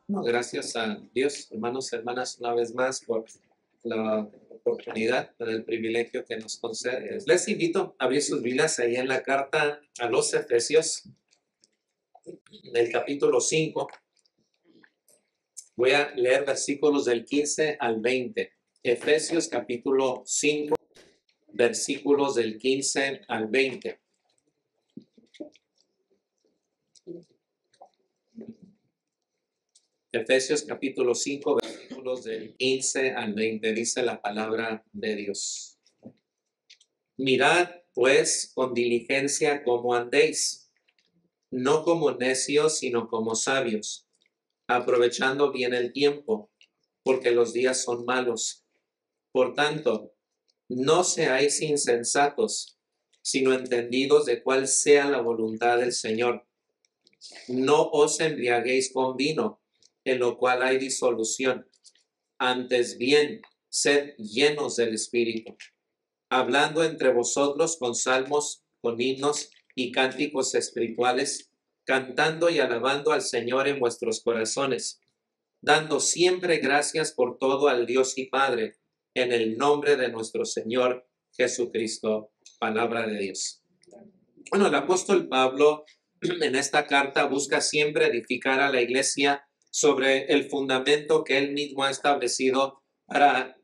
No, gracias a Dios, hermanos y hermanas, una vez más por la oportunidad, por el privilegio que nos concede. Les invito a abrir sus Biblias ahí en la carta a los Efesios, del capítulo 5. Voy a leer versículos del 15 al 20. Efesios capítulo 5, versículos del 15 al 20. Efesios capítulo 5, versículos del 15 al 20, dice la palabra de Dios. Mirad, pues, con diligencia cómo andéis, no como necios, sino como sabios, aprovechando bien el tiempo, porque los días son malos. Por tanto, no seáis insensatos, sino entendidos de cuál sea la voluntad del Señor. No os embriaguéis con vino, en lo cual hay disolución. Antes bien, sed llenos del Espíritu, hablando entre vosotros con salmos, con himnos y cánticos espirituales, cantando y alabando al Señor en vuestros corazones, dando siempre gracias por todo al Dios y Padre, en el nombre de nuestro Señor Jesucristo. Palabra de Dios. Bueno, el apóstol Pablo en esta carta busca siempre edificar a la iglesia sobre el fundamento que él mismo ha establecido para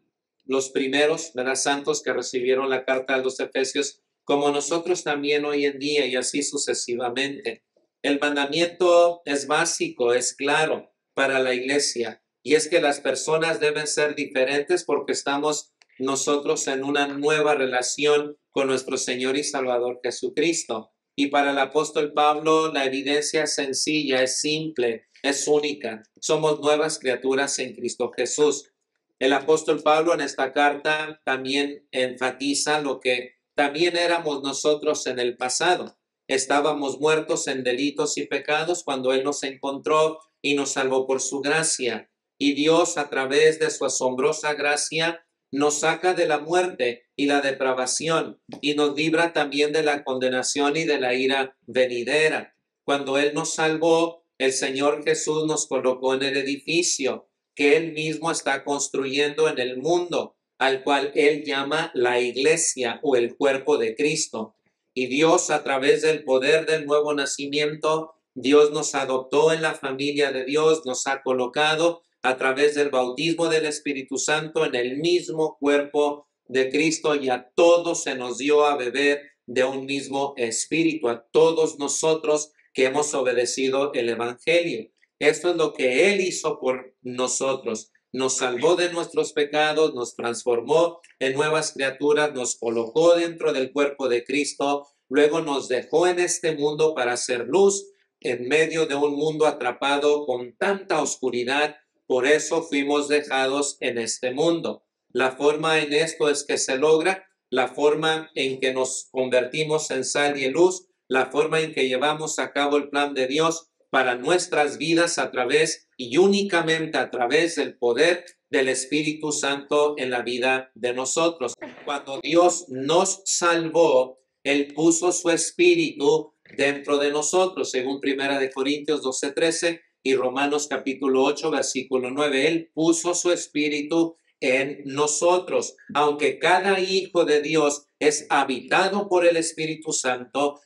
los primeros, ¿verdad?, santos que recibieron la carta a los Efesios, como nosotros también hoy en día, y así sucesivamente. El mandamiento es básico, es claro para la iglesia, y es que las personas deben ser diferentes porque estamos nosotros en una nueva relación con nuestro Señor y Salvador Jesucristo. Y para el apóstol Pablo, la evidencia es sencilla, es simple, es única. Somos nuevas criaturas en Cristo Jesús. El apóstol Pablo en esta carta también enfatiza lo que también éramos nosotros en el pasado. Estábamos muertos en delitos y pecados cuando Él nos encontró y nos salvó por su gracia. Y Dios, a través de su asombrosa gracia, nos saca de la muerte y la depravación y nos libra también de la condenación y de la ira venidera. Cuando Él nos salvó, el Señor Jesús nos colocó en el edificio que Él mismo está construyendo en el mundo, al cual Él llama la iglesia o el cuerpo de Cristo. Y Dios, a través del poder del nuevo nacimiento, Dios nos adoptó en la familia de Dios, nos ha colocado a través del bautismo del Espíritu Santo en el mismo cuerpo de Cristo, y a todos se nos dio a beber de un mismo espíritu, a todos nosotros que hemos obedecido el Evangelio. Esto es lo que Él hizo por nosotros. Nos salvó de nuestros pecados, nos transformó en nuevas criaturas, nos colocó dentro del cuerpo de Cristo, luego nos dejó en este mundo para hacer luz en medio de un mundo atrapado con tanta oscuridad. Por eso fuimos dejados en este mundo. La forma en esto es que se logra, la forma en que nos convertimos en sal y en luz, la forma en que llevamos a cabo el plan de Dios para nuestras vidas a través y únicamente a través del poder del Espíritu Santo en la vida de nosotros. Cuando Dios nos salvó, Él puso su Espíritu dentro de nosotros, según 1 Corintios 12:13 y Romanos capítulo 8, versículo 9. Él puso su Espíritu en nosotros. Aunque cada hijo de Dios es habitado por el Espíritu Santo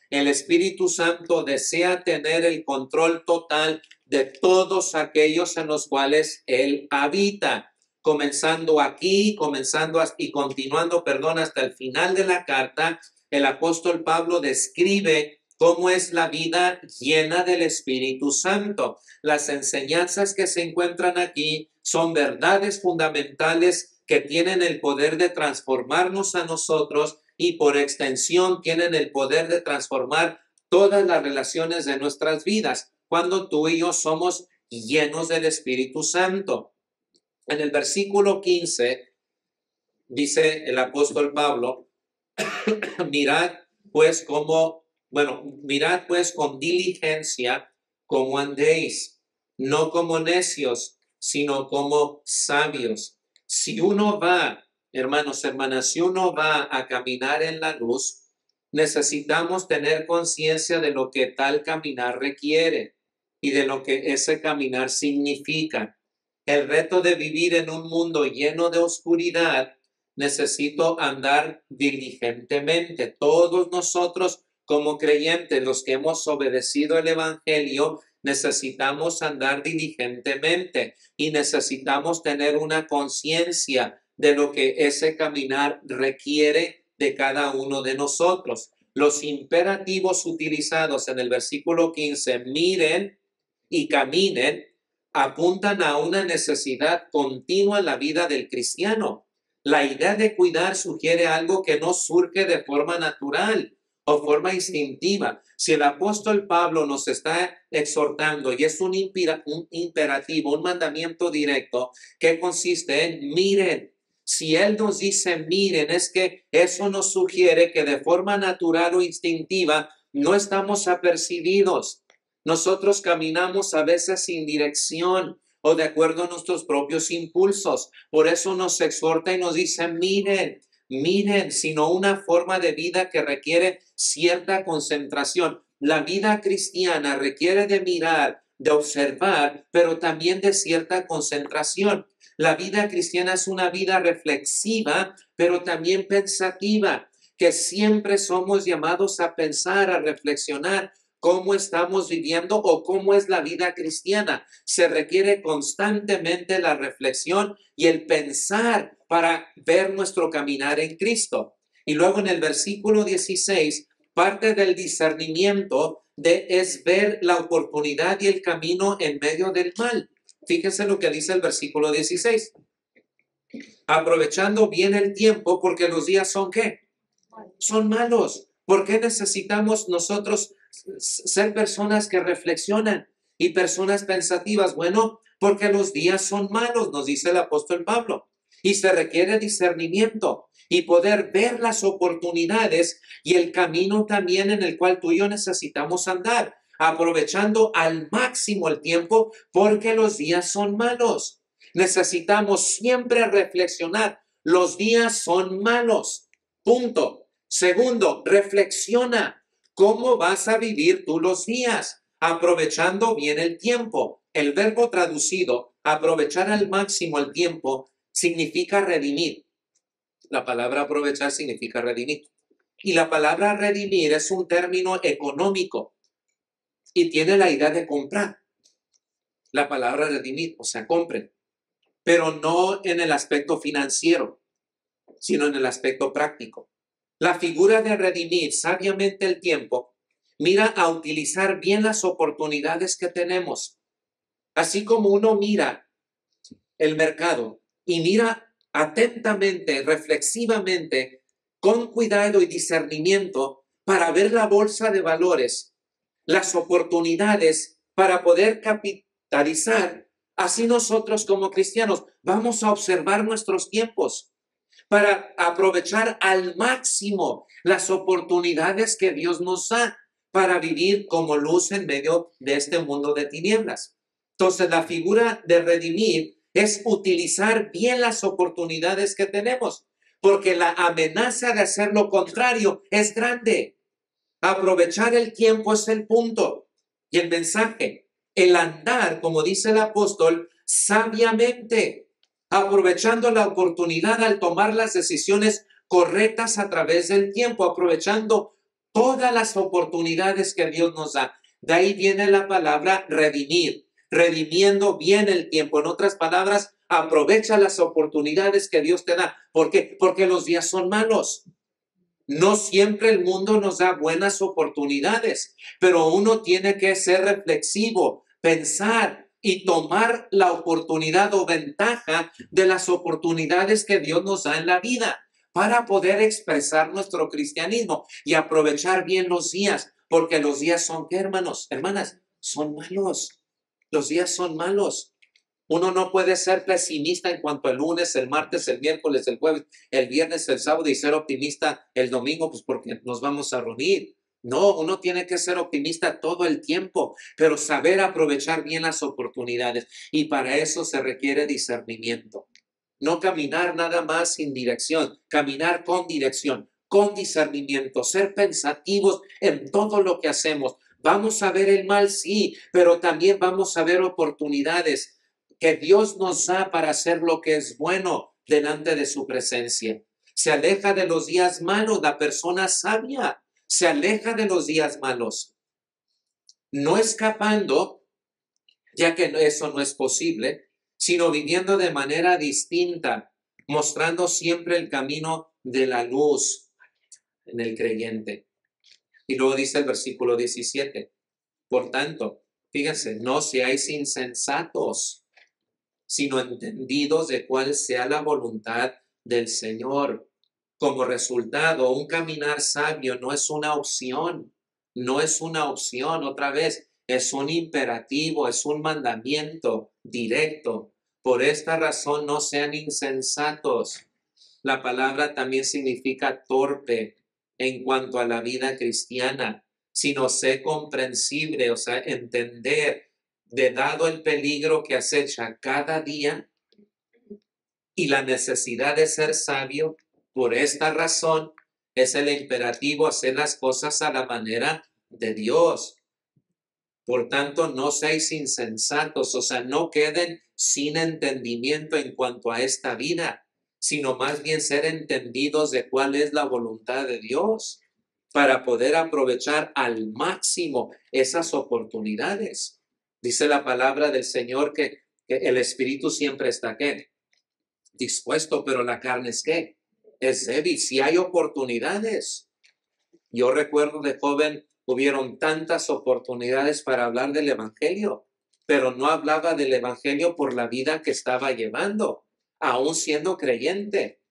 desea tener el control total de todos aquellos en los cuales Él habita. Comenzando aquí, y continuando, hasta el final de la carta, el apóstol Pablo describe cómo es la vida llena del Espíritu Santo. Las enseñanzas que se encuentran aquí son verdades fundamentales que tienen el poder de transformarnos a nosotros y por extensión tienen el poder de transformar todas las relaciones de nuestras vidas cuando tú y yo somos llenos del Espíritu Santo. En el versículo 15 dice el apóstol Pablo, mirad pues con diligencia cómo andéis, no como necios, sino como sabios. Si uno va, hermanos, hermanas, si uno va a caminar en la luz, necesitamos tener conciencia de lo que tal caminar requiere. y de lo que ese caminar significa. El reto de vivir en un mundo lleno de oscuridad, necesito andar diligentemente. Todos nosotros como creyentes, los que hemos obedecido el Evangelio, necesitamos andar diligentemente y necesitamos tener una conciencia de lo que ese caminar requiere de cada uno de nosotros. Los imperativos utilizados en el versículo 15, miren y caminen, apuntan a una necesidad continua en la vida del cristiano. La idea de cuidar sugiere algo que no surge de forma natural o forma instintiva. Si el apóstol Pablo nos está exhortando y es un imperativo, un mandamiento directo que consiste en miren. Si él nos dice miren, es que eso nos sugiere que de forma natural o instintiva no estamos apercibidos. Nosotros caminamos a veces sin dirección o de acuerdo a nuestros propios impulsos. Por eso nos exhorta y nos dice, miren, sino una forma de vida que requiere cierta concentración. La vida cristiana requiere de mirar, de observar, pero también de cierta concentración. La vida cristiana es una vida reflexiva, pero también pensativa, que siempre somos llamados a pensar, a reflexionar cómo estamos viviendo o cómo es la vida cristiana. Se requiere constantemente la reflexión y el pensar para ver nuestro caminar en Cristo. Y luego en el versículo 16, parte del discernimiento es ver la oportunidad y el camino en medio del mal. Fíjense lo que dice el versículo 16. Aprovechando bien el tiempo porque los días son ¿qué? Son malos. ¿Por qué necesitamos nosotros ser personas que reflexionan y personas pensativas? Bueno, porque los días son malos, nos dice el apóstol Pablo, y se requiere discernimiento y poder ver las oportunidades y el camino también en el cual tú y yo necesitamos andar, aprovechando al máximo el tiempo porque los días son malos. Necesitamos siempre reflexionar, los días son malos, punto. Segundo, reflexiona. ¿Cómo vas a vivir tú los días? Aprovechando bien el tiempo. El verbo traducido, aprovechar al máximo el tiempo, significa redimir. La palabra aprovechar significa redimir. Y la palabra redimir es un término económico y tiene la idea de comprar. La palabra redimir, o sea, compren. Pero no en el aspecto financiero, sino en el aspecto práctico. La figura de redimir sabiamente el tiempo mira a utilizar bien las oportunidades que tenemos. Así como uno mira el mercado y mira atentamente, reflexivamente, con cuidado y discernimiento para ver la bolsa de valores, las oportunidades para poder capitalizar. Así nosotros como cristianos vamos a observar nuestros tiempos para aprovechar al máximo las oportunidades que Dios nos da para vivir como luz en medio de este mundo de tinieblas. Entonces, la figura de redimir es utilizar bien las oportunidades que tenemos, porque la amenaza de hacer lo contrario es grande. Aprovechar el tiempo es el punto y el mensaje. El andar, como dice el apóstol, sabiamente, aprovechando la oportunidad al tomar las decisiones correctas a través del tiempo, aprovechando todas las oportunidades que Dios nos da. De ahí viene la palabra redimir, redimiendo bien el tiempo. En otras palabras, aprovecha las oportunidades que Dios te da. ¿Por qué? Porque los días son malos. No siempre el mundo nos da buenas oportunidades, pero uno tiene que ser reflexivo, pensar y tomar la oportunidad o ventaja de las oportunidades que Dios nos da en la vida para poder expresar nuestro cristianismo y aprovechar bien los días, porque los días son, ¿qué, hermanos? Hermanas, son malos. Los días son malos. Uno no puede ser pesimista en cuanto al lunes, el martes, el miércoles, el jueves, el viernes, el sábado y ser optimista el domingo, pues porque nos vamos a reunir. No, uno tiene que ser optimista todo el tiempo, pero saber aprovechar bien las oportunidades. Y para eso se requiere discernimiento. No caminar nada más sin dirección, caminar con dirección, con discernimiento, ser pensativos en todo lo que hacemos, Vamos a ver el mal, sí, pero también vamos a ver oportunidades que Dios nos da para hacer lo que es bueno delante de su presencia. Se aleja de los días malos, la persona sabia se aleja de los días malos, no escapando, ya que eso no es posible, sino viviendo de manera distinta, mostrando siempre el camino de la luz en el creyente. Y luego dice el versículo 17, por tanto, fíjense, no seáis insensatos, sino entendidos de cuál sea la voluntad del Señor. Como resultado, un caminar sabio no es una opción, no es una opción, otra vez, es un imperativo, es un mandamiento directo. Por esta razón, no sean insensatos. La palabra también significa torpe en cuanto a la vida cristiana, sino sé comprensible, o sea, entender, de dado el peligro que acecha cada día y la necesidad de ser sabio. Por esta razón es el imperativo hacer las cosas a la manera de Dios. Por tanto, no seáis insensatos, o sea, no queden sin entendimiento en cuanto a esta vida, sino más bien ser entendidos de cuál es la voluntad de Dios para poder aprovechar al máximo esas oportunidades. Dice la palabra del Señor que el espíritu siempre está ¿qué? Dispuesto, pero la carne es ¿qué? Es débil. Si hay oportunidades. Yo recuerdo de joven, hubieron tantas oportunidades para hablar del evangelio, pero no hablaba del evangelio por la vida que estaba llevando, aún siendo creyente.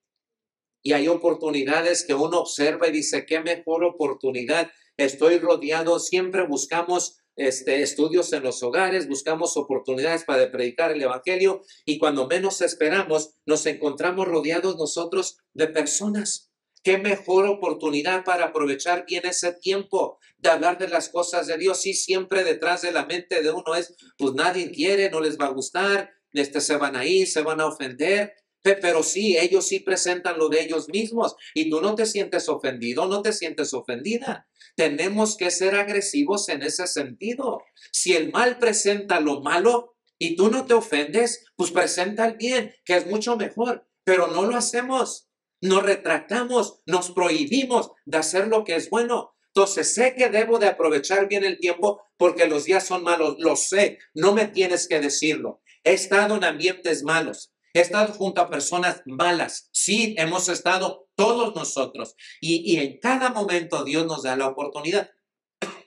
Y hay oportunidades que uno observa y dice, qué mejor oportunidad. Estoy rodeado, siempre buscamos estudios en los hogares, buscamos oportunidades para predicar el evangelio y cuando menos esperamos nos encontramos rodeados nosotros de personas. Qué mejor oportunidad para aprovechar bien ese tiempo de hablar de las cosas de Dios. Y siempre detrás de la mente de uno es, pues nadie quiere, no les va a gustar, se van a ir, se van a ofender. Pero sí, ellos sí presentan lo de ellos mismos y tú no te sientes ofendido, no te sientes ofendida. Tenemos que ser agresivos en ese sentido. Si el mal presenta lo malo y tú no te ofendes, pues presenta el bien, que es mucho mejor, pero no lo hacemos. Nos retractamos, nos prohibimos de hacer lo que es bueno. Entonces sé que debo de aprovechar bien el tiempo porque los días son malos, lo sé, no me tienes que decirlo. He estado en ambientes malos. He estado junto a personas malas. Sí, hemos estado todos nosotros. Y en cada momento Dios nos da la oportunidad.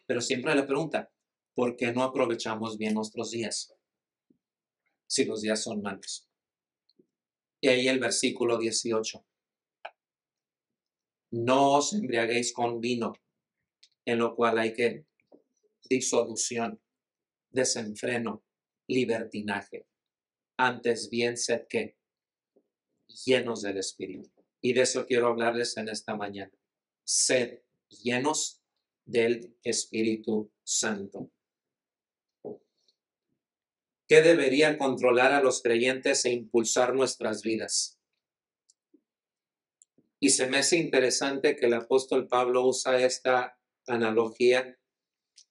Pero siempre la pregunta, ¿por qué no aprovechamos bien nuestros días? Si los días son malos. Y ahí el versículo 18. No os embriaguéis con vino, en lo cual hay que disolución, desenfreno, libertinaje. Antes bien sed que llenos del Espíritu. Y de eso quiero hablarles en esta mañana. Sed llenos del Espíritu Santo. ¿Qué debería controlar a los creyentes e impulsar nuestras vidas? Y se me hace interesante que el apóstol Pablo usa esta analogía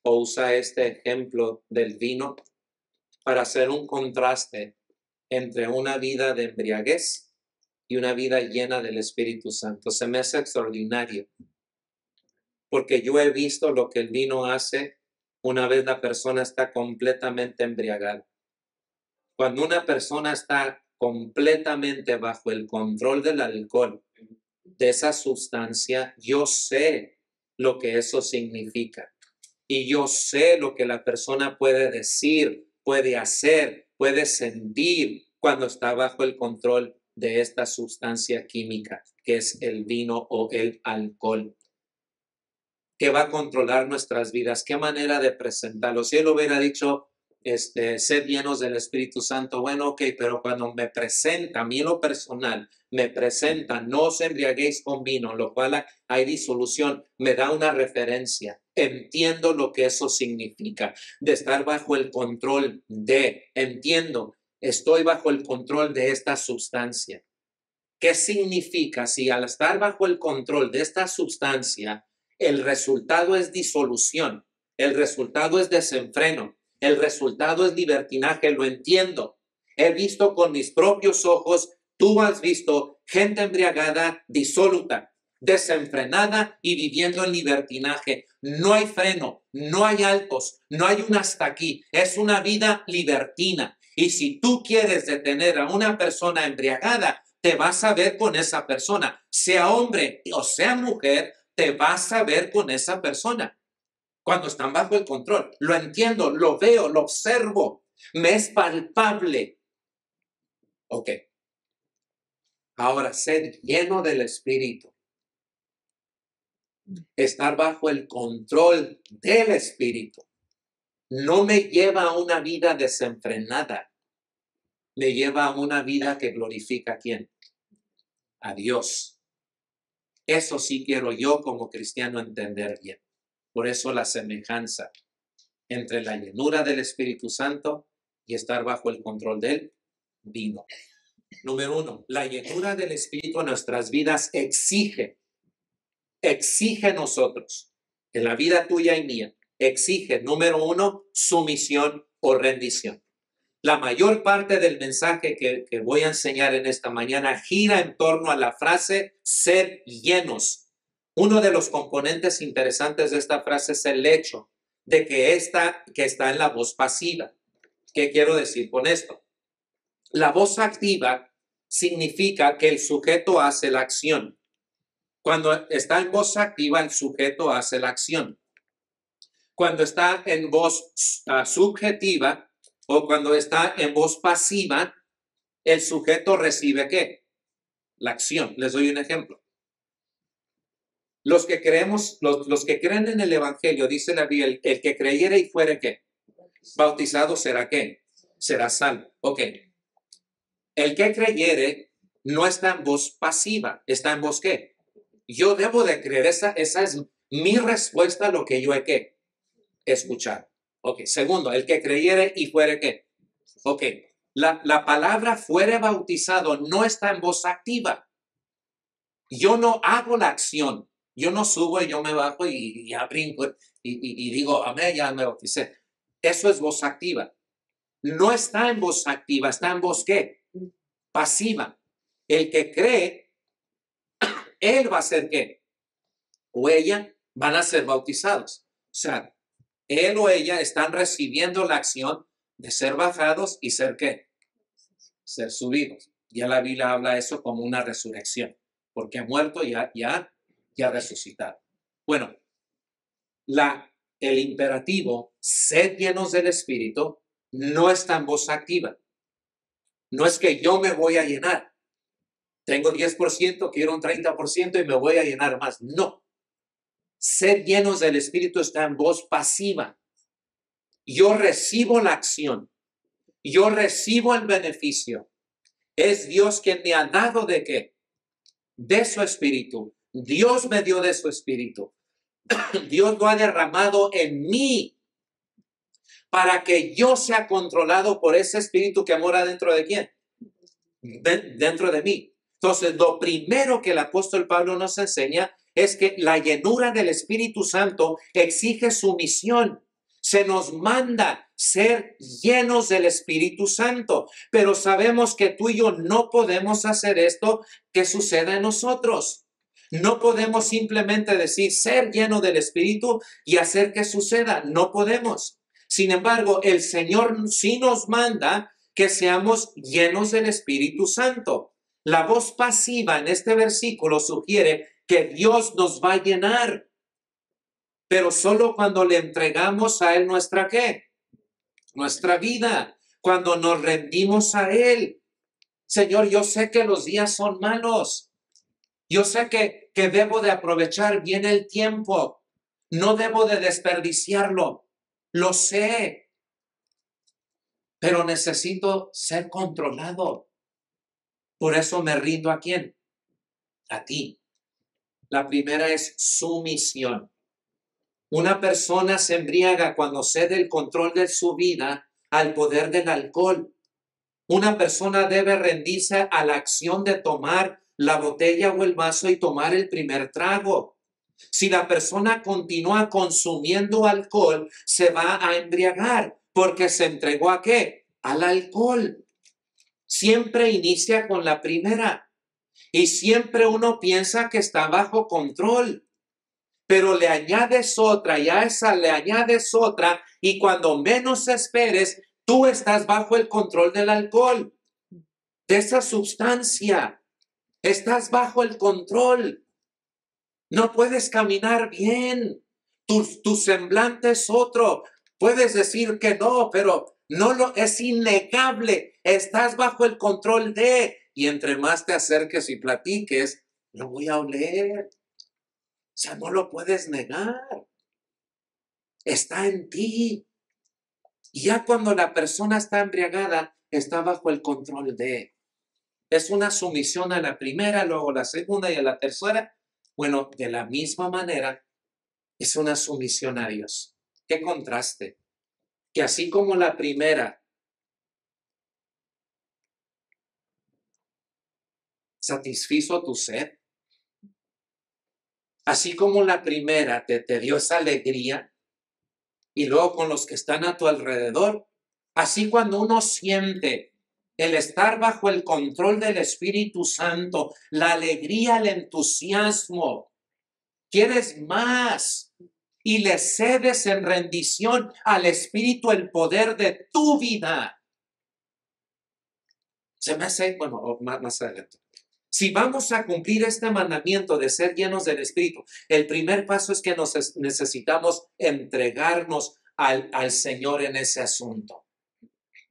o usa este ejemplo del vino para hacer un contraste entre una vida de embriaguez y una vida llena del Espíritu Santo. Se me hace extraordinario, porque yo he visto lo que el vino hace una vez la persona está completamente embriagada. Cuando una persona está completamente bajo el control del alcohol, de esa sustancia, yo sé lo que eso significa. Y yo sé lo que la persona puede decir, puede hacer, puede sentir cuando está bajo el control de esta sustancia química, que es el vino o el alcohol, que va a controlar nuestras vidas. ¿Qué manera de presentarlo? Si él hubiera dicho, sed llenos del Espíritu Santo, bueno, ok, pero cuando me presenta, a mí en lo personal, me presenta, no os embriaguéis con vino, lo cual hay disolución, me da una referencia. Entiendo lo que eso significa, de estar bajo el control entiendo, estoy bajo el control de esta sustancia. ¿Qué significa si al estar bajo el control de esta sustancia, el resultado es disolución? El resultado es desenfreno. El resultado es libertinaje, lo entiendo. He visto con mis propios ojos, tú has visto gente embriagada, disoluta, desenfrenada y viviendo en libertinaje. No hay freno, no hay altos, no hay un hasta aquí. Es una vida libertina. Y si tú quieres detener a una persona embriagada, te vas a ver con esa persona. Sea hombre o sea mujer, te vas a ver con esa persona. Cuando están bajo el control. Lo entiendo, lo veo, lo observo. Me es palpable. Ok. Ahora, ser lleno del Espíritu. Estar bajo el control del Espíritu. No me lleva a una vida desenfrenada. Me lleva a una vida que glorifica a ¿quién? A Dios. Eso sí quiero yo como cristiano entender bien. Por eso la semejanza entre la llenura del Espíritu Santo y estar bajo el control del vino. Número 1, la llenura del Espíritu en nuestras vidas exige nosotros, en la vida tuya y mía, exige, número 1, sumisión o rendición. La mayor parte del mensaje que voy a enseñar en esta mañana gira en torno a la frase ser llenos. Uno de los componentes interesantes de esta frase es el hecho de que está en la voz pasiva. ¿Qué quiero decir con esto? La voz activa significa que el sujeto hace la acción. Cuando está en voz activa, el sujeto hace la acción. Cuando está en voz subjetiva o cuando está en voz pasiva, el sujeto recibe ¿qué? La acción. Les doy un ejemplo. Los que creemos, los que creen en el Evangelio, dice la Biblia, el que creyere y fuere ¿qué? Bautizado será ¿qué? Será salvo. Ok. El que creyere no está en voz pasiva, está en voz ¿qué? Yo debo de creer, esa es mi respuesta a lo que yo he ¿qué? Escuchado. Ok. Segundo, el que creyere y fuere ¿qué? Ok. La palabra fuere bautizado no está en voz activa. Yo no hago la acción. Yo no subo y yo me bajo y ya brinco y digo, amén, ya me bauticé. Eso es voz activa. No está en voz activa, está en voz ¿qué? Pasiva. El que cree, él va a ser ¿qué? O ella van a ser bautizados. O sea, él o ella están recibiendo la acción de ser bajados y ser ¿qué? Ser subidos. Ya la Biblia habla eso como una resurrección, porque ha muerto y ya resucitado. Bueno, el imperativo, sed llenos del Espíritu, no está en voz activa. No es que yo me voy a llenar. Tengo 10%, quiero un 30% y me voy a llenar más. No. Ser llenos del Espíritu está en voz pasiva. Yo recibo la acción. Yo recibo el beneficio. Es Dios quien me ha dado ¿de qué? De su Espíritu. Dios me dio de su Espíritu. Dios lo ha derramado en mí para que yo sea controlado por ese Espíritu que mora dentro de ¿quién? Dentro de mí. Entonces, lo primero que el apóstol Pablo nos enseña es que la llenura del Espíritu Santo exige sumisión. Se nos manda ser llenos del Espíritu Santo, pero sabemos que tú y yo no podemos hacer esto que suceda en nosotros. No podemos simplemente decir ser lleno del Espíritu y hacer que suceda. No podemos. Sin embargo, el Señor sí nos manda que seamos llenos del Espíritu Santo. La voz pasiva en este versículo sugiere que Dios nos va a llenar, pero solo cuando le entregamos a Él nuestra ¿qué? Nuestra vida, cuando nos rendimos a Él. Señor, yo sé que los días son malos. Yo sé que debo de aprovechar bien el tiempo. No debo de desperdiciarlo. Lo sé. Pero necesito ser controlado. Por eso me rindo ¿a quién? A ti. La primera es sumisión. Una persona se embriaga cuando cede el control de su vida al poder del alcohol. Una persona debe rendirse a la acción de tomar la botella o el vaso y tomar el primer trago. Si la persona continúa consumiendo alcohol, se va a embriagar porque se entregó ¿a qué? Al alcohol. Siempre inicia con la primera y siempre uno piensa que está bajo control, pero le añades otra y a esa le añades otra y cuando menos esperes, tú estás bajo el control del alcohol, de esa sustancia. Estás bajo el control. No puedes caminar bien. Tu semblante es otro. Puedes decir que no, pero no lo es innegable. Estás bajo el control de. Y entre más te acerques y platiques, lo voy a oler. O sea, no lo puedes negar. Está en ti. Y ya cuando la persona está embriagada, está bajo el control de. Es una sumisión a la primera, luego a la segunda y a la tercera. Bueno, de la misma manera, es una sumisión a Dios. ¡Qué contraste! Que así como la primera satisfizo tu sed, así como la primera te dio esa alegría, y luego con los que están a tu alrededor, así cuando uno siente el estar bajo el control del Espíritu Santo, la alegría, el entusiasmo, quieres más y le cedes en rendición al Espíritu el poder de tu vida. Se me hace, bueno, más adelante. Si vamos a cumplir este mandamiento de ser llenos del Espíritu, el primer paso es que necesitamos entregarnos al Señor en ese asunto.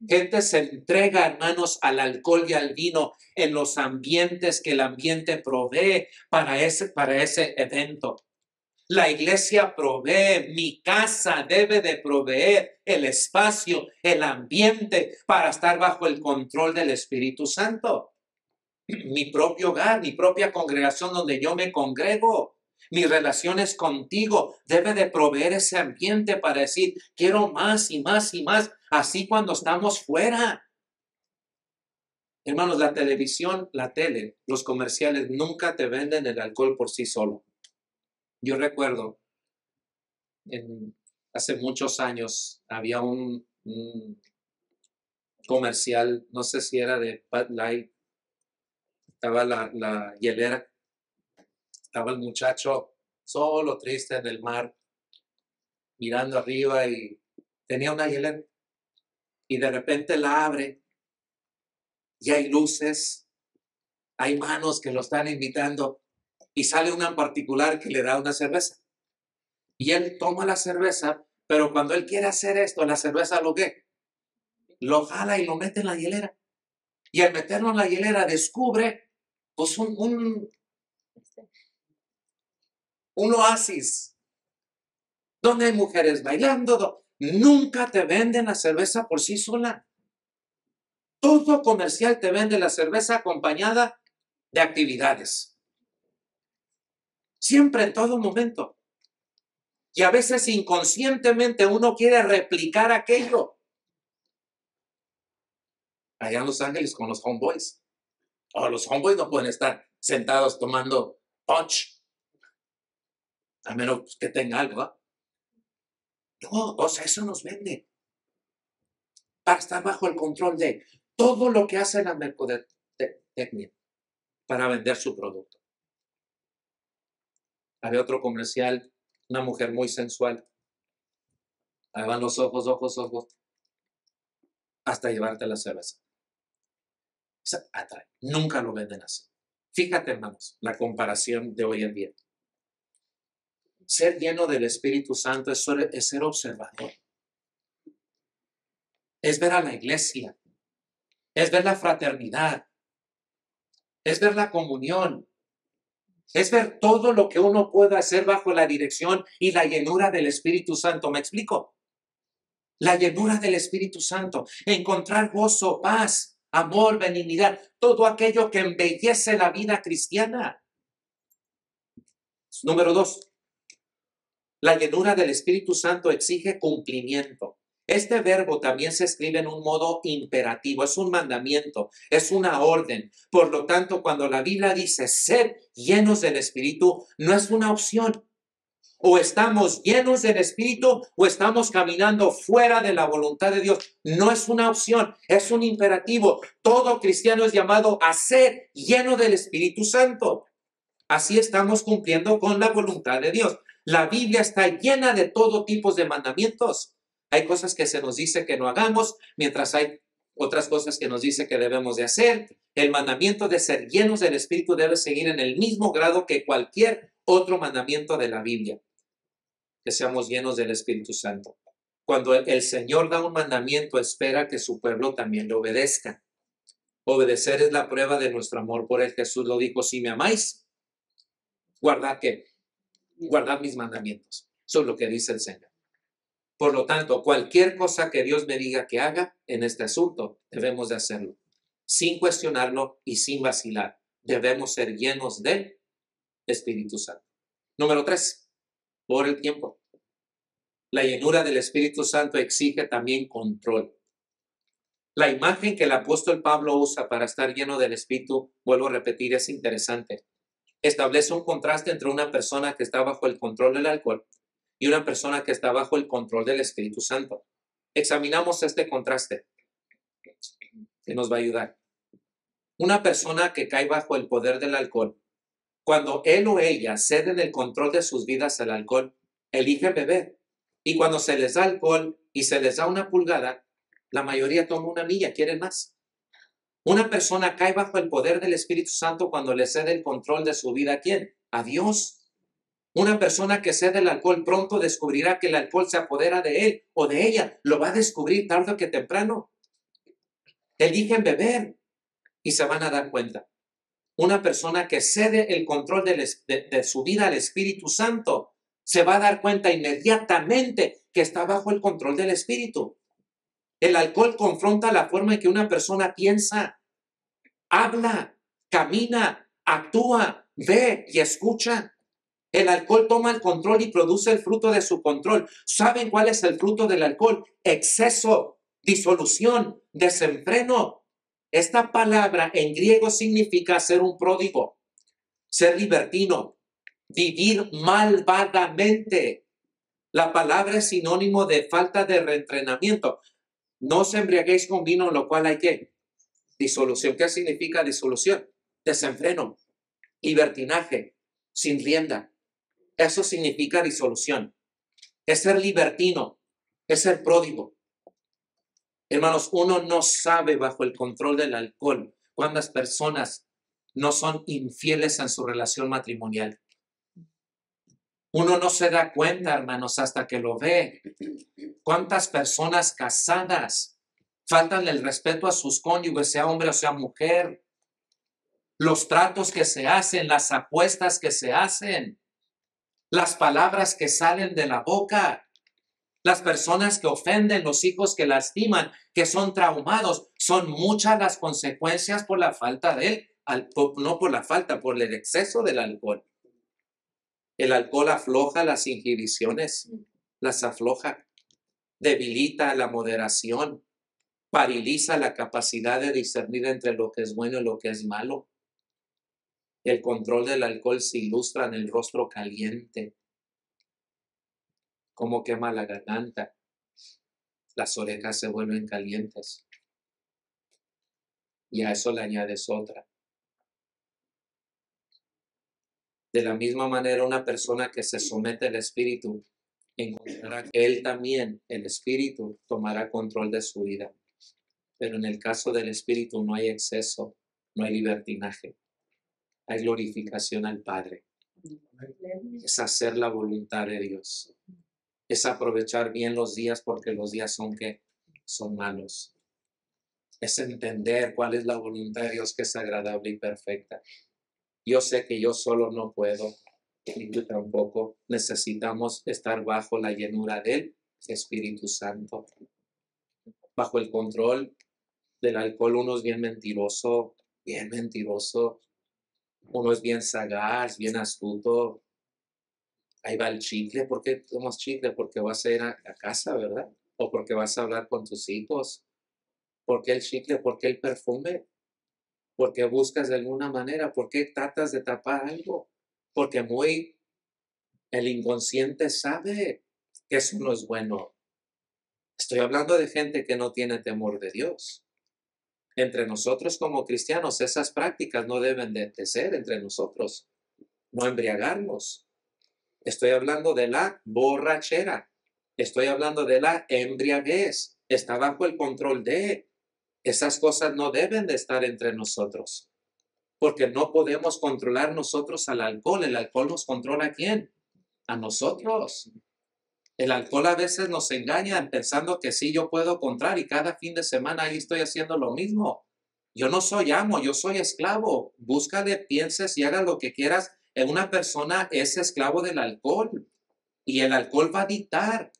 Gente se entrega, hermanos, al alcohol y al vino en los ambientes que el ambiente provee para ese evento. La iglesia provee, mi casa debe de proveer el espacio, el ambiente para estar bajo el control del Espíritu Santo. Mi propio hogar, mi propia congregación donde yo me congrego, mis relaciones contigo, debe de proveer ese ambiente para decir, quiero más y más y más, así cuando estamos fuera. Hermanos, la televisión, la tele, los comerciales nunca te venden el alcohol por sí solo. Yo recuerdo, hace muchos años, había un comercial, no sé si era de Bud Light, estaba la hielera, estaba el muchacho solo, triste en el mar, mirando arriba y tenía una hielera. Y de repente la abre y hay luces, hay manos que lo están invitando y sale una en particular que le da una cerveza. Y él toma la cerveza, pero cuando él quiere hacer esto, la cerveza lo que lo jala y lo mete en la hielera. Y al meterlo en la hielera descubre pues un oasis donde hay mujeres bailando. Nunca te venden la cerveza por sí sola. Todo comercial te vende la cerveza acompañada de actividades. Siempre, en todo momento. Y a veces inconscientemente uno quiere replicar aquello. Allá en Los Ángeles con los homeboys. Los homeboys no pueden estar sentados tomando punch. A menos que tenga algo, ¿eh? No, o sea, eso nos vende. Para estar bajo el control de todo lo que hace la mercadotecnia para vender su producto. Había otro comercial, una mujer muy sensual. Ahí van los ojos, hasta llevarte la cerveza. Atrae. Nunca lo venden así. Fíjate, hermanos, la comparación de hoy en día. Ser lleno del Espíritu Santo es ser observador. Es ver a la iglesia. Es ver la fraternidad. Es ver la comunión. Es ver todo lo que uno puede hacer bajo la dirección y la llenura del Espíritu Santo. ¿Me explico? La llenura del Espíritu Santo. Encontrar gozo, paz, amor, benignidad. Todo aquello que embellece la vida cristiana. Número 2. La llenura del Espíritu Santo exige cumplimiento. Este verbo también se escribe en un modo imperativo, es un mandamiento, es una orden. Por lo tanto, cuando la Biblia dice ser llenos del Espíritu, no es una opción, O estamos llenos del Espíritu o estamos caminando fuera de la voluntad de Dios. No es una opción, es un imperativo. Todo cristiano es llamado a ser lleno del Espíritu Santo. Así estamos cumpliendo con la voluntad de Dios. La Biblia está llena de todo tipo de mandamientos. Hay cosas que se nos dice que no hagamos, mientras hay otras cosas que nos dice que debemos de hacer. El mandamiento de ser llenos del Espíritu debe seguir en el mismo grado que cualquier otro mandamiento de la Biblia. Que seamos llenos del Espíritu Santo. Cuando el Señor da un mandamiento, espera que su pueblo también le obedezca. Obedecer es la prueba de nuestro amor por él. Jesús lo dijo: si me amáis, guardad ¿qué? Guardad mis mandamientos. Eso es lo que dice el Señor. Por lo tanto, cualquier cosa que Dios me diga que haga en este asunto, debemos de hacerlo, sin cuestionarlo y sin vacilar. Debemos ser llenos del Espíritu Santo. Número 3, por el tiempo. La llenura del Espíritu Santo exige también control. La imagen que el apóstol Pablo usa para estar lleno del Espíritu, vuelvo a repetir, es interesante. Establece un contraste entre una persona que está bajo el control del alcohol y una persona que está bajo el control del Espíritu Santo. Examinamos este contraste que nos va a ayudar. Una persona que cae bajo el poder del alcohol, cuando él o ella ceden el control de sus vidas al alcohol, eligen beber. Y cuando se les da alcohol y se les da una pulgada, la mayoría toma una milla, quieren más. Una persona cae bajo el poder del Espíritu Santo cuando le cede el control de su vida. ¿A quién? A Dios. Una persona que cede el alcohol pronto descubrirá que el alcohol se apodera de él o de ella. Lo va a descubrir tarde que temprano. Eligen beber y se van a dar cuenta. Una persona que cede el control de su vida al Espíritu Santo se va a dar cuenta inmediatamente que está bajo el control del Espíritu. El alcohol confronta la forma en que una persona piensa, habla, camina, actúa, ve y escucha. El alcohol toma el control y produce el fruto de su control. ¿Saben cuál es el fruto del alcohol? Exceso, disolución, desenfreno. Esta palabra en griego significa ser un pródigo, ser libertino, vivir malvadamente. La palabra es sinónimo de falta de reentrenamiento. No os embriaguéis con vino, en lo cual hay ¿qué? Disolución. ¿Qué significa disolución? Desenfreno, libertinaje, sin rienda. Eso significa disolución. Es ser libertino, es ser pródigo. Hermanos, uno no sabe bajo el control del alcohol cuántas personas no son infieles en su relación matrimonial. Uno no se da cuenta, hermanos, hasta que lo ve. Cuántas personas casadas faltan el respeto a sus cónyuges, sea hombre o sea mujer. Los tratos que se hacen, las apuestas que se hacen, las palabras que salen de la boca, las personas que ofenden, los hijos que lastiman, que son traumados. Son muchas las consecuencias por la falta de él, no por la falta, por el exceso del alcohol. El alcohol afloja las inhibiciones, las afloja, debilita la moderación, paraliza la capacidad de discernir entre lo que es bueno y lo que es malo. El control del alcohol se ilustra en el rostro caliente, cómo quema la garganta, las orejas se vuelven calientes. Y a eso le añades otra. De la misma manera, una persona que se somete al Espíritu encontrará que él también, el Espíritu, tomará control de su vida. Pero en el caso del Espíritu no hay exceso, no hay libertinaje, hay glorificación al Padre. Es hacer la voluntad de Dios. Es aprovechar bien los días porque los días son malos. Es entender cuál es la voluntad de Dios que es agradable y perfecta. Yo sé que yo solo no puedo, y tú tampoco. Necesitamos estar bajo la llenura del Espíritu Santo. Bajo el control del alcohol uno es bien mentiroso, bien mentiroso. Uno es bien sagaz, bien astuto. Ahí va el chicle. ¿Por qué tomas chicle? Porque vas a ir a casa, ¿verdad? O porque vas a hablar con tus hijos. ¿Por qué el chicle? ¿Por qué el perfume? ¿Por qué buscas de alguna manera? ¿Por qué tratas de tapar algo? Porque muy El inconsciente sabe que eso no es bueno. Estoy hablando de gente que no tiene temor de Dios. Entre nosotros como cristianos, esas prácticas no deben de ser entre nosotros. No embriagarnos. Estoy hablando de la borrachera. Estoy hablando de la embriaguez. Está bajo el control de. Esas cosas no deben de estar entre nosotros. Porque no podemos controlar nosotros al alcohol. ¿El alcohol nos controla a quién? A nosotros. El alcohol a veces nos engaña pensando que sí, yo puedo controlar y cada fin de semana ahí estoy haciendo lo mismo. Yo no soy amo, yo soy esclavo. Búscale, pienses y hagas lo que quieras. Una persona es esclavo del alcohol y el alcohol va a dictar.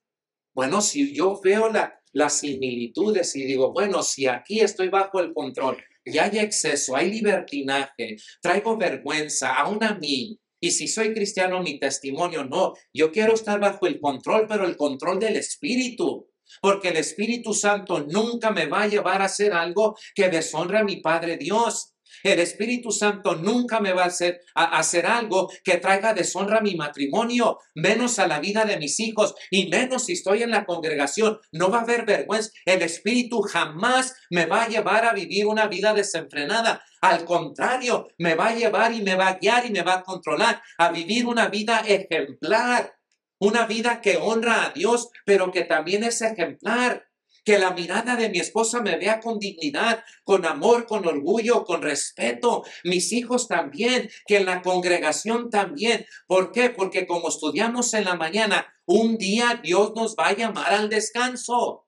Bueno, si yo veo las similitudes y digo, bueno, si aquí estoy bajo el control y hay exceso, hay libertinaje, traigo vergüenza, aún a mí, y si soy cristiano, mi testimonio no. Yo quiero estar bajo el control, pero el control del Espíritu. Porque el Espíritu Santo nunca me va a llevar a hacer algo que deshonre a mi Padre Dios. El Espíritu Santo nunca me va a hacer algo que traiga deshonra a mi matrimonio, menos a la vida de mis hijos y menos si estoy en la congregación. No va a haber vergüenza. El Espíritu jamás me va a llevar a vivir una vida desenfrenada. Al contrario, me va a llevar y me va a guiar y me va a controlar a vivir una vida ejemplar. Una vida que honra a Dios, pero que también es ejemplar. Que la mirada de mi esposa me vea con dignidad, con amor, con orgullo, con respeto. Mis hijos también, que en la congregación también. ¿Por qué? Porque como estudiamos en la mañana, un día Dios nos va a llamar al descanso.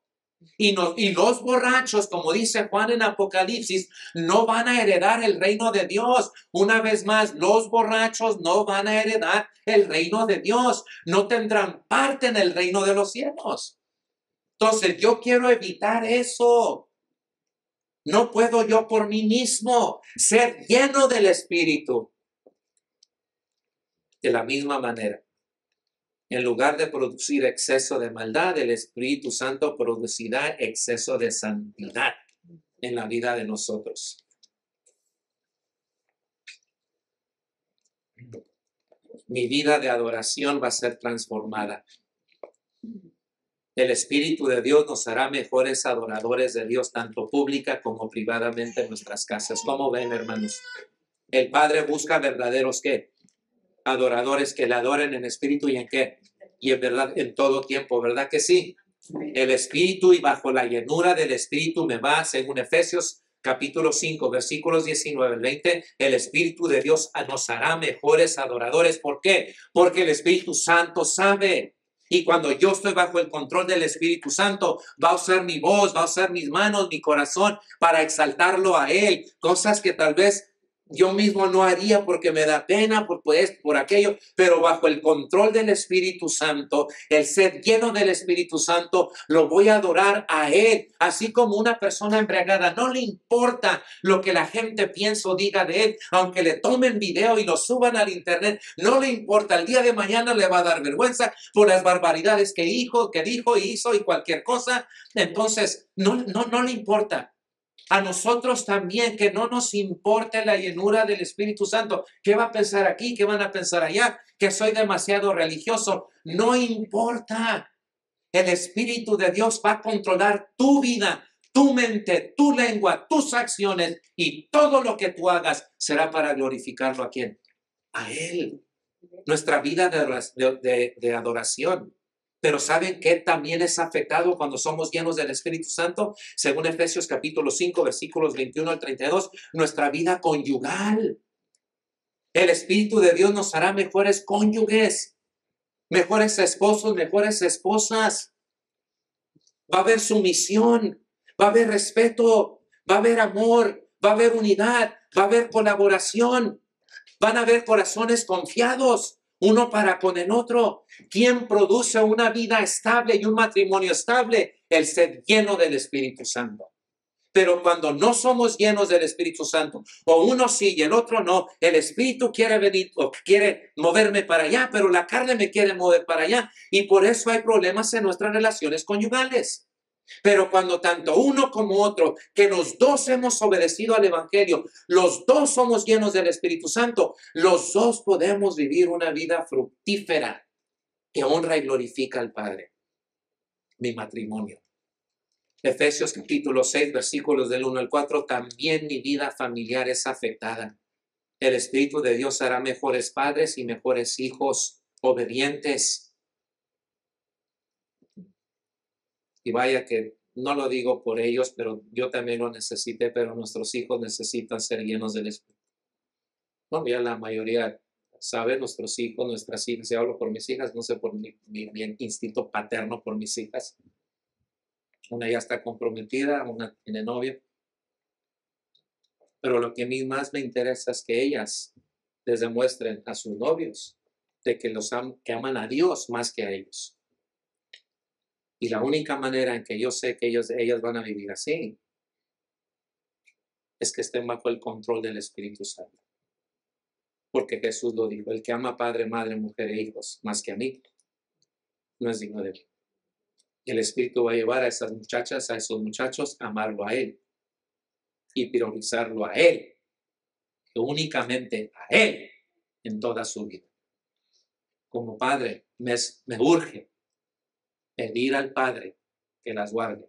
Y los borrachos, como dice Juan en Apocalipsis, no van a heredar el reino de Dios. Una vez más, los borrachos no van a heredar el reino de Dios. No tendrán parte en el reino de los cielos. Entonces, yo quiero evitar eso. No puedo yo por mí mismo ser lleno del Espíritu. De la misma manera, en lugar de producir exceso de maldad, el Espíritu Santo producirá exceso de santidad en la vida de nosotros. Mi vida de adoración va a ser transformada. El Espíritu de Dios nos hará mejores adoradores de Dios, tanto pública como privadamente en nuestras casas. ¿Cómo ven, hermanos? El Padre busca verdaderos, ¿qué? Adoradores que le adoren en espíritu y en qué? Y en verdad, en todo tiempo, ¿verdad que sí? El Espíritu y bajo la llenura del Espíritu me va, según Efesios capítulo 5, versículos 19 al 20, el Espíritu de Dios nos hará mejores adoradores. ¿Por qué? Porque el Espíritu Santo sabe. Y cuando yo estoy bajo el control del Espíritu Santo, va a usar mi voz, va a usar mis manos, mi corazón para exaltarlo a Él. Cosas que tal vez yo mismo no haría porque me da pena por aquello, pero bajo el control del Espíritu Santo, el ser lleno del Espíritu Santo, lo voy a adorar a Él. Así como una persona embriagada, no le importa lo que la gente piense o diga de Él, aunque le tomen video y lo suban al internet, no le importa. El día de mañana le va a dar vergüenza por las barbaridades que dijo, hizo y cualquier cosa. Entonces, no le importa. A nosotros también, que no nos importe la llenura del Espíritu Santo. ¿Qué va a pensar aquí? ¿Qué van a pensar allá? Que soy demasiado religioso. No importa. El Espíritu de Dios va a controlar tu vida, tu mente, tu lengua, tus acciones y todo lo que tú hagas será para glorificarlo. ¿A quién? A Él. Nuestra vida de adoración. Pero ¿saben qué también es afectado cuando somos llenos del Espíritu Santo? Según Efesios capítulo 5, versículos 21 al 32, nuestra vida conyugal. El Espíritu de Dios nos hará mejores cónyuges, mejores esposos, mejores esposas. Va a haber sumisión, va a haber respeto, va a haber amor, va a haber unidad, va a haber colaboración. Van a haber corazones confiados, uno para con el otro. ¿Quién produce una vida estable y un matrimonio estable? El ser lleno del Espíritu Santo. Pero cuando no somos llenos del Espíritu Santo, o uno sí y el otro no, el Espíritu quiere venir o quiere moverme para allá, pero la carne me quiere mover para allá. Y por eso hay problemas en nuestras relaciones conyugales. Pero cuando tanto uno como otro, que los dos hemos obedecido al Evangelio, los dos somos llenos del Espíritu Santo, los dos podemos vivir una vida fructífera. que honra y glorifica al Padre. Mi matrimonio. Efesios capítulo 6, versículos del 1 al 4, también mi vida familiar es afectada. El Espíritu de Dios hará mejores padres y mejores hijos obedientes. Y vaya que no lo digo por ellos, pero yo también lo necesité, pero nuestros hijos necesitan ser llenos del Espíritu. Bueno, ya la mayoría sabe, nuestros hijos, nuestras hijas, si hablo por mis hijas, no sé por mi instinto paterno por mis hijas. Una ya está comprometida, una tiene novia. Pero lo que a mí más me interesa es que ellas les demuestren a sus novios de que que aman a Dios más que a ellos. Y la única manera en que yo sé que ellas van a vivir así es que estén bajo el control del Espíritu Santo. Porque Jesús lo dijo, el que ama a padre, madre, mujer e hijos más que a mí, no es digno de mí. El Espíritu va a llevar a esas muchachas, a esos muchachos, a amarlo a Él y priorizarlo a Él, únicamente a Él en toda su vida. Como padre, me urge pedir al Padre que las guarde.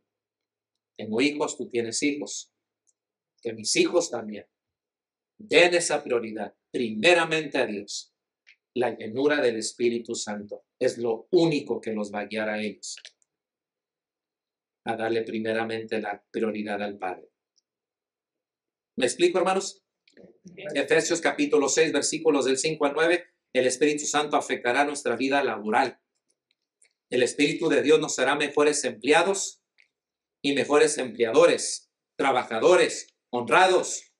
Tengo hijos, tú tienes hijos, que mis hijos también den esa prioridad, primeramente a Dios. La llenura del Espíritu Santo es lo único que los va a guiar a ellos a darle primeramente la prioridad al Padre. ¿Me explico, hermanos? Efesios capítulo 6, versículos del 5 al 9, el Espíritu Santo afectará nuestra vida laboral. El Espíritu de Dios nos hará mejores empleados y mejores empleadores, trabajadores, honrados.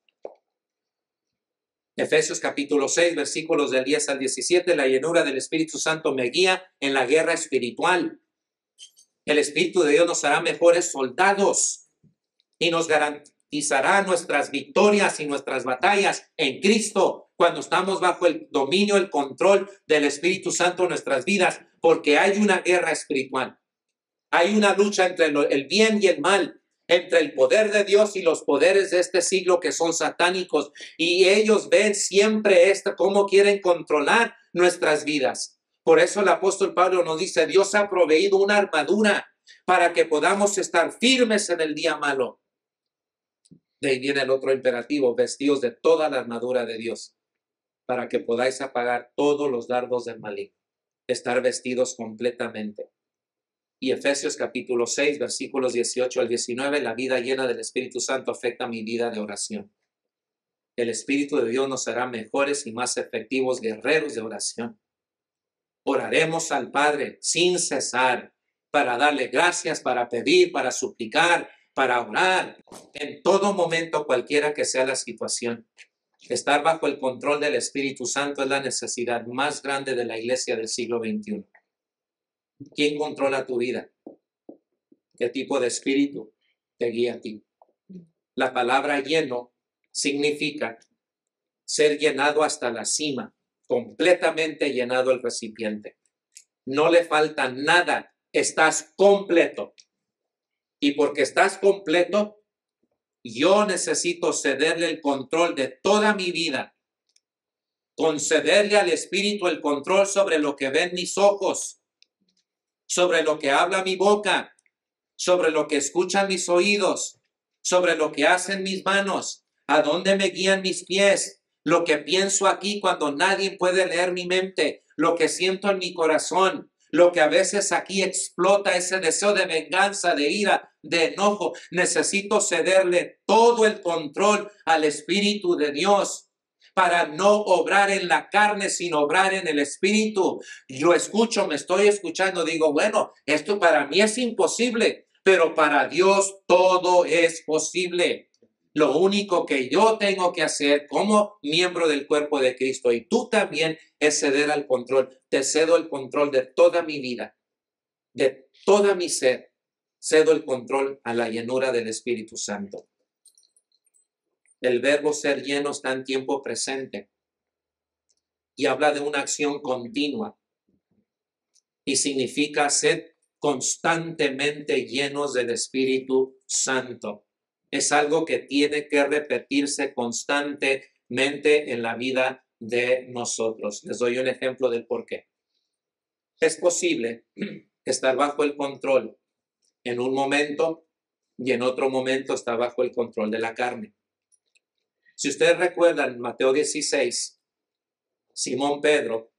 Efesios capítulo 6, versículos del 10 al 17, la llenura del Espíritu Santo me guía en la guerra espiritual. El Espíritu de Dios nos hará mejores soldados y nos garantizará nuestras victorias y nuestras batallas en Cristo cuando estamos bajo el dominio, el control del Espíritu Santo en nuestras vidas, porque hay una guerra espiritual. Hay una lucha entre el bien y el mal, entre el poder de Dios y los poderes de este siglo que son satánicos, y ellos ven siempre cómo quieren controlar nuestras vidas. Por eso el apóstol Pablo nos dice, Dios ha proveído una armadura para que podamos estar firmes en el día malo. De ahí viene el otro imperativo, vestidos de toda la armadura de Dios, para que podáis apagar todos los dardos del maligno, estar vestidos completamente. Y Efesios capítulo 6, versículos 18 al 19, la vida llena del Espíritu Santo afecta mi vida de oración. El Espíritu de Dios nos hará mejores y más efectivos guerreros de oración. Oraremos al Padre sin cesar para darle gracias, para pedir, para suplicar, para orar en todo momento, cualquiera que sea la situación. Estar bajo el control del Espíritu Santo es la necesidad más grande de la iglesia del siglo XXI. ¿Quién controla tu vida? ¿Qué tipo de espíritu te guía a ti? La palabra lleno significa ser llenado hasta la cima, completamente llenado el recipiente. No le falta nada, estás completo. Y porque estás completo, yo necesito cederle el control de toda mi vida, concederle al Espíritu el control sobre lo que ven mis ojos, sobre lo que habla mi boca, sobre lo que escuchan mis oídos, sobre lo que hacen mis manos, a dónde me guían mis pies, lo que pienso aquí cuando nadie puede leer mi mente, lo que siento en mi corazón, lo que a veces aquí explota ese deseo de venganza, de ira, de enojo. Necesito cederle todo el control al Espíritu de Dios para no obrar en la carne, sino obrar en el Espíritu. Yo escucho, me estoy escuchando, digo, bueno, esto para mí es imposible, pero para Dios todo es posible. Lo único que yo tengo que hacer como miembro del cuerpo de Cristo, y tú también, es ceder al control. Te cedo el control de toda mi vida, de toda mi ser. Cedo el control a la llenura del Espíritu Santo. El verbo ser lleno está en tiempo presente y habla de una acción continua y significa ser constantemente llenos del Espíritu Santo. Es algo que tiene que repetirse constantemente en la vida de nosotros. Les doy un ejemplo del por qué. Es posible estar bajo el control en un momento y en otro momento está bajo el control de la carne. Si ustedes recuerdan, Mateo 16, Simón Pedro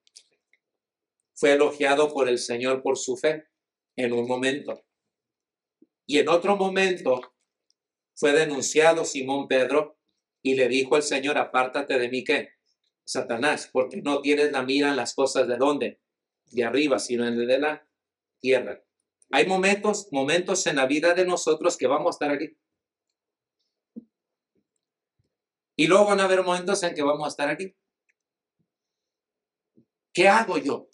fue elogiado por el Señor por su fe en un momento. Y en otro momento fue denunciado Simón Pedro y le dijo al Señor, apártate de mí, ¿qué? Satanás, porque no tienes la mira en las cosas de dónde, de arriba, sino en de la tierra. Hay momentos en la vida de nosotros que vamos a estar aquí. Y luego van a haber momentos en que vamos a estar aquí. ¿Qué hago yo?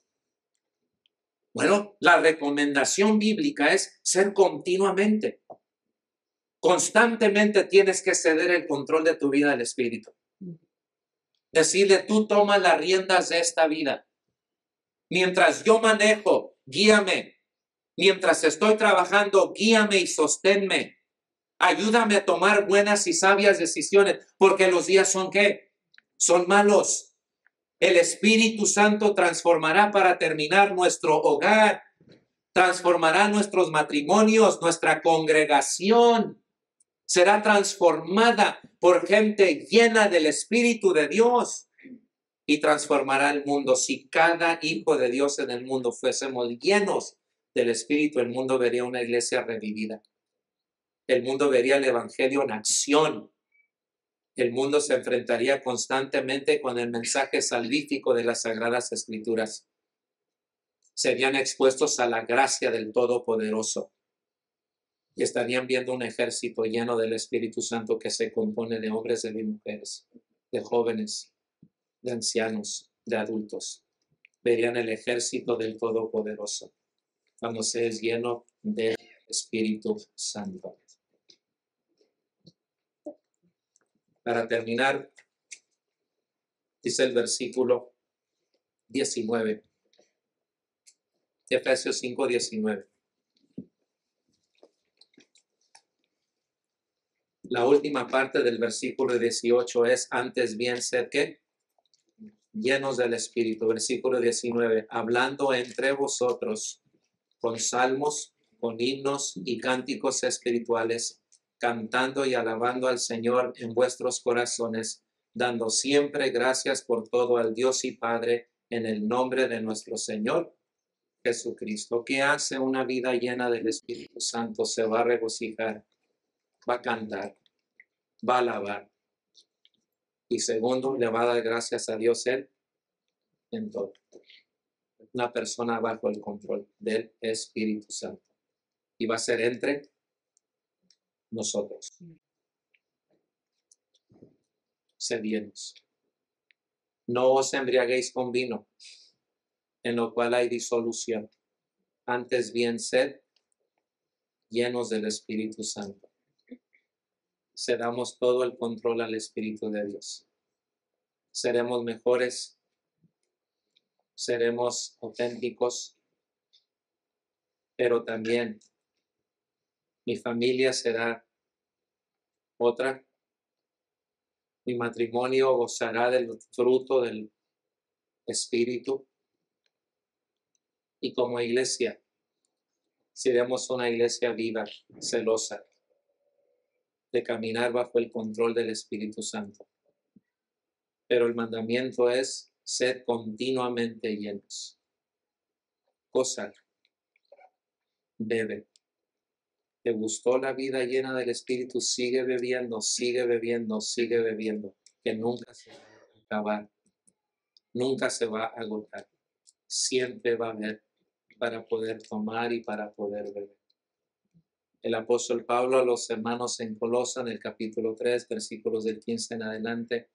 Bueno, la recomendación bíblica es ser continuamente. Constantemente tienes que ceder el control de tu vida al Espíritu. Decirle, tú tomas las riendas de esta vida. Mientras yo manejo, guíame. Mientras estoy trabajando, guíame y sosténme. Ayúdame a tomar buenas y sabias decisiones, porque los días son ¿qué? Son malos. El Espíritu Santo transformará para terminar nuestro hogar, transformará nuestros matrimonios, nuestra congregación. Será transformada por gente llena del Espíritu de Dios y transformará el mundo. Si cada hijo de Dios en el mundo fuésemos llenos del Espíritu, el mundo vería una iglesia revivida. El mundo vería el Evangelio en acción. El mundo se enfrentaría constantemente con el mensaje salvífico de las Sagradas Escrituras. Serían expuestos a la gracia del Todopoderoso. Y estarían viendo un ejército lleno del Espíritu Santo que se compone de hombres y de mujeres, de jóvenes, de ancianos, de adultos. Verían el ejército del Todopoderoso cuando se es lleno del Espíritu Santo. Para terminar, dice el versículo 19, Efesios 5, 19. La última parte del versículo 18 es, antes bien sed ¿qué? Llenos del Espíritu. Versículo 19, hablando entre vosotros con salmos, con himnos y cánticos espirituales, cantando y alabando al Señor en vuestros corazones, dando siempre gracias por todo al Dios y Padre en el nombre de nuestro Señor Jesucristo. ¿Qué hace una vida llena del Espíritu Santo? Se va a regocijar, va a cantar, va a alabar. Y segundo, le va a dar gracias a Dios él en todo. Una persona bajo el control del Espíritu Santo. Y va a ser entre nosotros. Sed llenos. No os embriaguéis con vino, en lo cual hay disolución. Antes bien sed llenos del Espíritu Santo. Cedamos todo el control al Espíritu de Dios. Seremos mejores, seremos auténticos, pero también mi familia será otra. Mi matrimonio gozará del fruto del Espíritu. Y como iglesia, seremos una iglesia viva, celosa, de caminar bajo el control del Espíritu Santo. Pero el mandamiento es ser continuamente llenos. Gozar, bebe. ¿Te gustó la vida llena del Espíritu? Sigue bebiendo, sigue bebiendo, sigue bebiendo, que nunca se va a acabar, nunca se va a agotar. Siempre va a haber para poder tomar y para poder beber. El apóstol Pablo a los hermanos en Colosas, en el capítulo 3, versículos del 15 en adelante,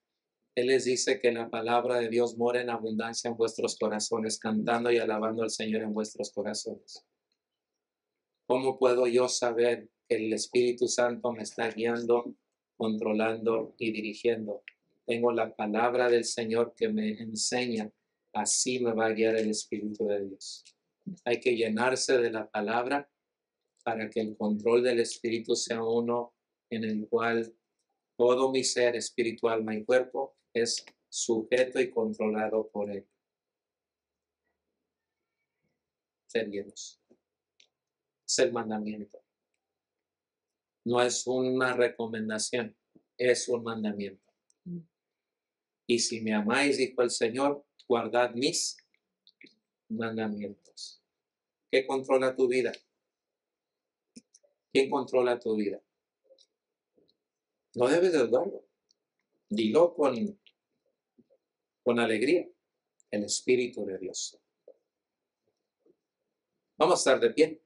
él les dice que la palabra de Dios mora en abundancia en vuestros corazones, cantando y alabando al Señor en vuestros corazones. ¿Cómo puedo yo saber que el Espíritu Santo me está guiando, controlando y dirigiendo? Tengo la palabra del Señor que me enseña, así me va a guiar el Espíritu de Dios. Hay que llenarse de la palabra para que el control del Espíritu sea uno en el cual todo mi ser, espíritu, alma y cuerpo es sujeto y controlado por Él. ser llenos. Es el mandamiento. No es una recomendación, es un mandamiento. Y si me amáis, dijo el Señor, guardad mis mandamientos. ¿Qué controla tu vida? ¿Quién controla tu vida? No debes de dudarlo. Dilo con alegría. El Espíritu de Dios. Vamos a estar de pie.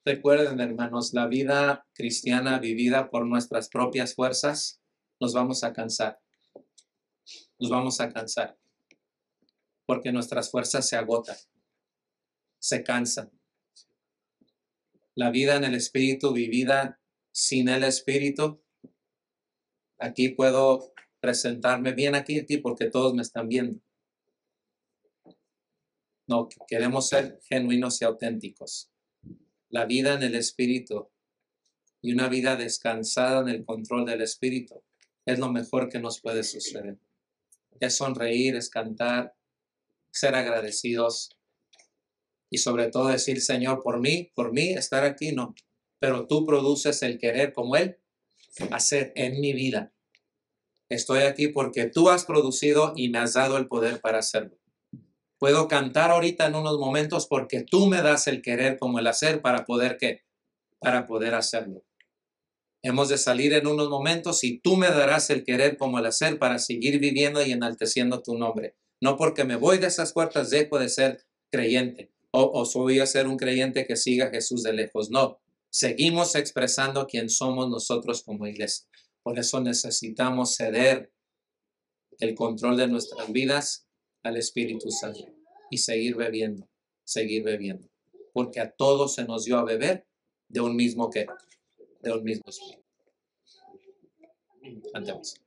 Recuerden, hermanos, la vida cristiana vivida por nuestras propias fuerzas, nos vamos a cansar. Nos vamos a cansar. Porque nuestras fuerzas se agotan, se cansan. La vida en el Espíritu vivida sin el Espíritu, aquí puedo presentarme bien aquí porque todos me están viendo. No, queremos ser genuinos y auténticos. La vida en el Espíritu y una vida descansada en el control del Espíritu es lo mejor que nos puede suceder. Es sonreír, es cantar, ser agradecidos y sobre todo decir, Señor, por mí estar aquí, no. Pero tú produces el querer como Él hacer en mi vida. Estoy aquí porque tú has producido y me has dado el poder para hacerlo. Puedo cantar ahorita en unos momentos porque tú me das el querer como el hacer para poder ¿qué? Para poder hacerlo. Hemos de salir en unos momentos y tú me darás el querer como el hacer para seguir viviendo y enalteciendo tu nombre. No porque me voy de esas puertas dejo de ser creyente o soy a ser un creyente que siga a Jesús de lejos. No, seguimos expresando quién somos nosotros como iglesia. Por eso necesitamos ceder el control de nuestras vidas al Espíritu Santo y seguir bebiendo. Porque a todos se nos dio a beber de un mismo espíritu. Cantemos.